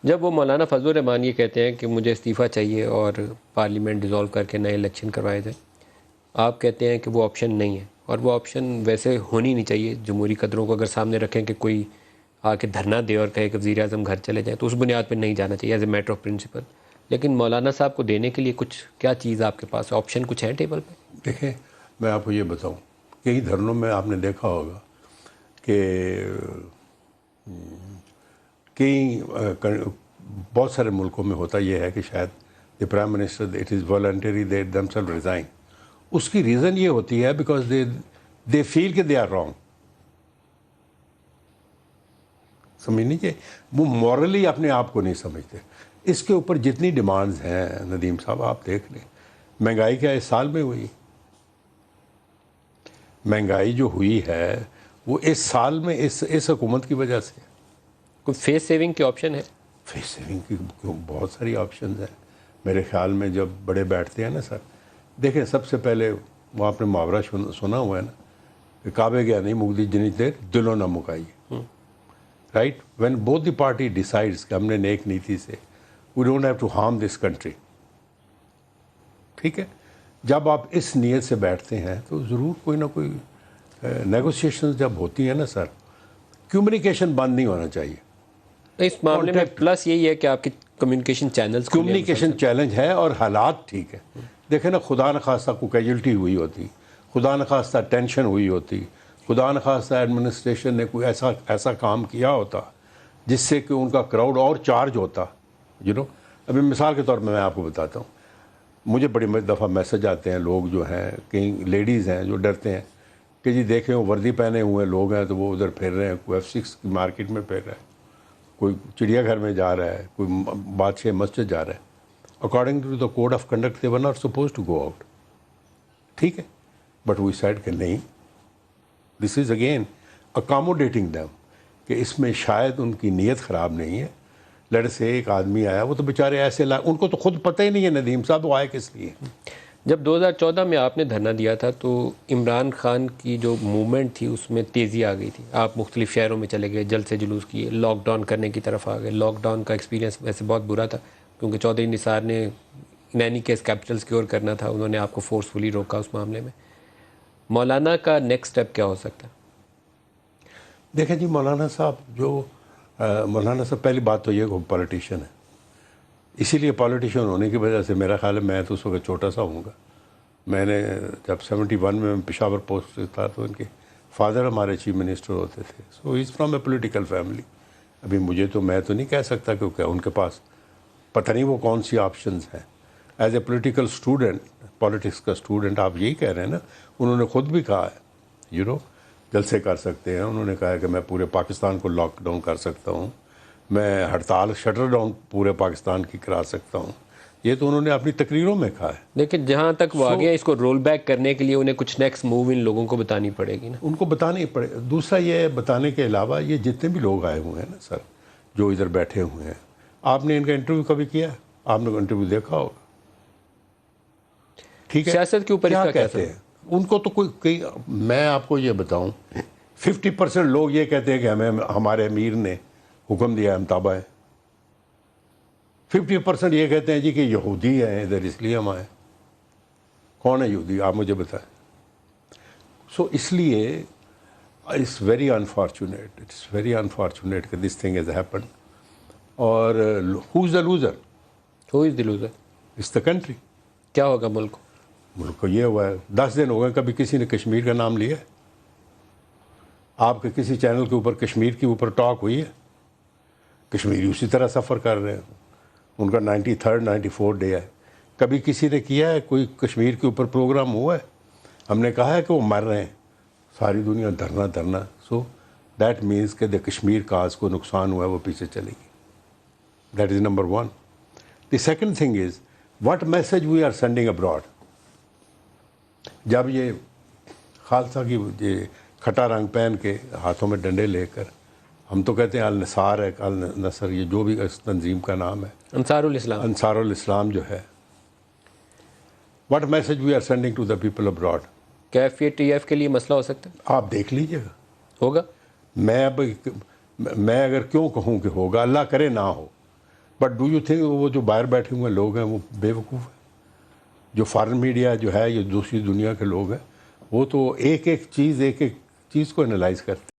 جب وہ مولانا فضل الرحمان یہ کہتے ہیں کہ مجھے استعفیٰ چاہیے اور پارلیمنٹ ڈیزولو کر کے نئے الیکشن کروائے جائیں، آپ کہتے ہیں کہ وہ آپشن نہیں ہے، اور وہ آپشن ویسے ہونی نہیں چاہیے. جمہوری قدروں کو اگر سامنے رکھیں کہ کوئی آ کے دھرنا دے اور کہے کہ وزیر اعظم گھر چلے جائیں، تو اس بنیاد پہ نہیں جانا چاہیے as a matter of principle. لیکن مولانا صاحب کو دینے کے لیے کچھ کیا چیز آپ کے پاس آپشن کچھ ہے ٹیبل پہ؟ دیکھیں، میں آپ کو یہ بتاؤں، کئی دھرنوں میں آپ نے دیکھا ہوگا کہ کئی بہت سارے ملکوں میں ہوتا یہ ہے کہ شاید the prime minister it is voluntary they them self resign. اس کی ریزن یہ ہوتی ہے بیکاز دے فیل کہ دے آر رانگ. سمجھ لیجیے، وہ مورلی اپنے آپ کو نہیں سمجھتے. اس کے اوپر جتنی ڈیمانڈز ہیں ندیم صاحب آپ دیکھ لیں، مہنگائی کیا اس سال میں ہوئی؟ مہنگائی جو ہوئی ہے وہ اس سال میں اس حکومت کی وجہ سے. کوئی فیس سیونگ کی آپشن ہے؟ فیس سیونگ کی بہت ساری آپشنز ہیں میرے خیال میں. جب بڑے بیٹھتے ہیں نا سر، دیکھیں سب سے پہلے وہ آپ نے محاورہ سنا ہوا ہے نا کہ کعبے گیا نہیں مقدی جنی دیر دلوں نہ مکائیے. Right, when both the party decides کہ ہم نے نیک نیتی سے we don't have to harm this country. ٹھیک ہے، جب آپ اس نیت سے بیٹھتے ہیں تو ضرور کوئی نہ کوئی نیگوسیشنز جب ہوتی ہیں نا سر، کمیونیکیشن بند نہیں ہونا چاہیے. اس معاملے میں پلس یہی ہے کہ آپ کی کمیونیکیشن چینلز کمیونیکیشن چیلنج ہے اور حالات ٹھیک ہے. دیکھیں نا، خدا نخواستہ کو کیجولٹی ہوئی ہوتی، خدا نخواستہ ٹینشن ہوئی ہوتی، خدا نخواستہ ایڈمنسٹریشن نے کوئی ایسا کام کیا ہوتا جس سے کہ ان کا کراؤڈ اور چارج ہوتا. ابھی مثال کے طور پہ میں آپ کو بتاتا ہوں، مجھے بڑی دفعہ میسج آتے ہیں، لوگ جو ہیں کئی لیڈیز ہیں جو ڈرتے ہیں کہ جی دیکھیں وہ وردی پہنے ہوئے لوگ ہیں تو وہ ادھر پھر رہے ہیں، کوئی F6 کی مارکیٹ میں پھر رہا ہے، کوئی چڑیا گھر میں جا رہا ہے، کوئی بادشاہ مسجد جا رہا ہے. According to the code of conduct they were not supposed to go out. ٹھیک ہے، بٹ وی سیڈ کہ نہیں، this is again accommodating them, کہ اس میں شاید ان کی نیت خراب نہیں ہے. لڑ سے ایک آدمی آیا، وہ تو بیچارے ایسے ان کو تو خود پتہ ہی نہیں ہے ندیم صاحب وہ آئے کس لیے. جب 2014 میں آپ نے دھرنا دیا تھا تو عمران خان کی جو موومنٹ تھی اس میں تیزی آ گئی تھی. آپ مختلف شہروں میں چلے گئے، جلسے جلوس کیے، لاک ڈاؤن کرنے کی طرف آ گئے. لاک ڈاؤن کا ایکسپیرینس ویسے بہت برا تھا کیونکہ چودھری نثار نے in any case capital secure کرنا تھا، انہوں نے آپ کو فورسفلی روکا اس معاملے میں. مولانا کا نیکسٹ سٹیپ کیا ہو سکتا ہے؟ دیکھیں جی، مولانا صاحب پہلی بات تو یہ کہ وہ پولیٹیشین ہے. اسی لیے پولیٹیشین ہونے کی وجہ سے میرا خیال ہے میں تو اس وقت چھوٹا سا ہوں گا. میں نے جب 71 میں پشاور پوسٹ سے تھا تو ان کے فادر ہمارے چیف منسٹر ہوتے تھے. So he is from a political family. ابھی میں تو نہیں کہہ سکتا کہ ان کے پاس پتہ نہیں وہ کون سی آپشنز ہیں. As a political student, politics کا اسٹوڈنٹ، آپ یہی کہہ رہے ہیں نا، انہوں نے خود بھی کہا ہے جلسے کر سکتے ہیں. انہوں نے کہا ہے کہ میں پورے پاکستان کو لاک ڈاؤن کر سکتا ہوں، میں ہڑتال شٹر ڈاؤن پورے پاکستان کی کرا سکتا ہوں. یہ تو انہوں نے اپنی تقریروں میں کہا ہے. لیکن جہاں تک وہ آگے اس کو رول بیک کرنے کے لیے انہیں کچھ نیکسٹ موو ان لوگوں کو بتانی پڑے گی نا. ان کو بتانی پڑے. دوسرا یہ بتانے کے علاوہ یہ جتنے بھی لوگ آئے ہوئے ہیں نا سر، جو ادھر بیٹھے ہوئے ہیں، آپ نے ان کا انٹرویو کبھی کیا ہے؟ آپ نے انٹرویو دیکھا ہوگا. ٹھیک ہے، سیاست کے اوپر کیا کہتے ہیں ان کو تو کوئی میں آپ کو یہ بتاؤں 50% لوگ یہ کہتے ہیں کہ ہمارے امیر نے حکم دیا ہم تابع ہیں. 50% یہ کہتے ہیں جی کہ یہودی ہیں ادھر اس لیے ہم آئے. کون ہے یہودی؟ آپ مجھے بتائیں. سو اس لیے اٹس ویری انفارچونیٹ کہ دس تھنگ ہیز ہیپنڈ. اور who is the loser? Who is the loser? It's the country. کیا ہوگا ملک کو یہ ہوا ہے 10 دن ہو گئے کبھی کسی نے کشمیر کا نام لیا ہے؟ آپ کے کسی چینل کے اوپر کشمیر کے اوپر ٹاک ہوئی ہے؟ کشمیری اسی طرح سفر کر رہے ہیں، ان کا 93rd 94 ڈے ہے. کبھی کسی نے کیا ہے کوئی کشمیر کے اوپر پروگرام ہوا ہے؟ ہم نے کہا ہے کہ وہ مر رہے ہیں، ساری دنیا دھرنا. سو دیٹ مینس کہ دا کشمیر کاز کو نقصان ہوا ہے، وہ پیچھے چلے گی. That is number 1. The second thing is what message we are sending abroad. جب یہ خالصہ کی یہ کھٹا رنگ پہن کے ہاتھوں میں ڈنڈے لے کر، ہم تو کہتے ہیں النصار ہے، النصر، یہ جو بھی اس تنظیم کا نام ہے، انصار الاسلام جو ہے، what message we are sending to the people abroad. کیا FATF کے لیے مسئلہ ہو سکتا ہے؟ آپ دیکھ لیجیے گا. ہوگا. میں اگر کیوں کہوں کہ ہوگا، اللہ کرے نہ ہو، بٹ ڈو یو تھنک وہ جو باہر بیٹھے ہوئے لوگ ہیں وہ بے وقوف ہیں؟ جو فارن میڈیا جو ہے یہ دوسری دنیا کے لوگ ہیں وہ تو ایک ایک چیز کو انالائز کرتے ہیں.